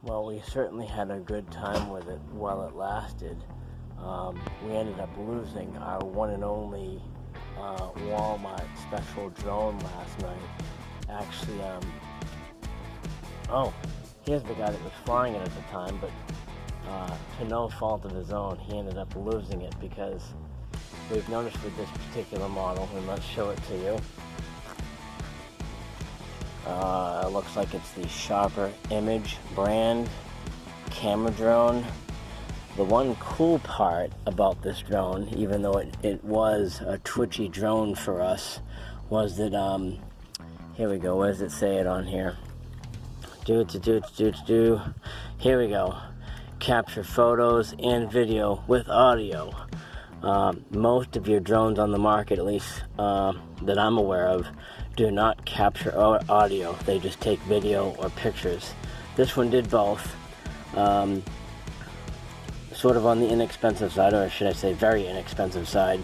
Well, we certainly had a good time with it while it lasted. We ended up losing our one and only Walmart special drone last night. Actually, here's the guy that was flying it at the time, but to no fault of his own, he ended up losing it because we've noticed with this particular model, and let's show it to you. It looks like it's the Sharper Image brand camera drone. The one cool part about this drone, even though it was a twitchy drone for us, was that, here we go, what does it say it on here? Here we go. Capture photos and video with audio. Most of your drones on the market, at least that I'm aware of, do not capture audio. They just take video or pictures. This one did both. Sort of on the inexpensive side, or should I say very inexpensive side.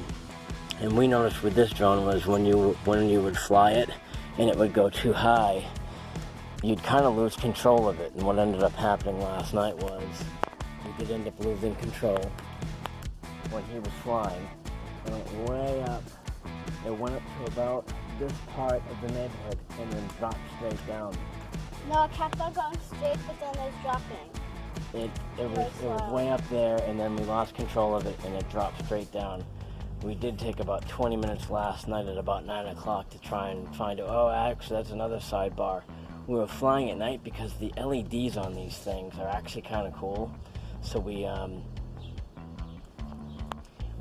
And we noticed with this drone was when you would fly it and it would go too high, you'd kind of lose control of it. And what ended up happening last night was we did end up losing control when he was flying. It went way up. It went up to about this part of the neighborhood and then dropped straight down. No, it kept on going straight, but then it's dropping. It was way up there, and then we lost control of it, and it dropped straight down. We did take about 20 minutes last night at about 9 o'clock to try and find it. Oh, actually, that's another sidebar. We were flying at night because the LEDs on these things are actually kind of cool. So we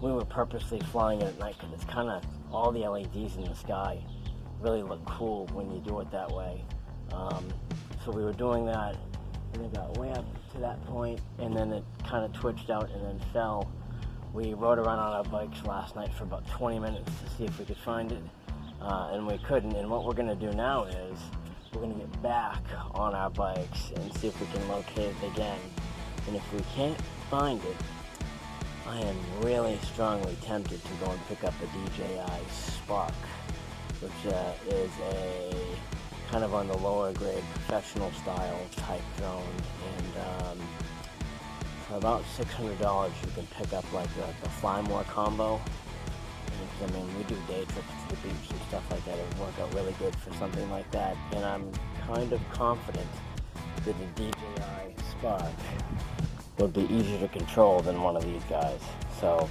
were purposely flying it at night because it's kind of all the LEDs in the sky really look cool when you do it that way. So we were doing that, and it got way up to that point, and then it kind of twitched out and then fell. We rode around on our bikes last night for about 20 minutes to see if we could find it, and we couldn't. And what we're going to do now is we're going to get back on our bikes and see if we can locate it again. And if we can't find it, I am really strongly tempted to go and pick up a DJI Spark, which is a kind of on the lower grade professional style type drone, and for about $600 you can pick up like the Fly More combo. And, I mean, we do day trips to the beach and stuff like that. It would work out really good for something like that, and I'm kind of confident that the DJI Spark would be easier to control than one of these guys. So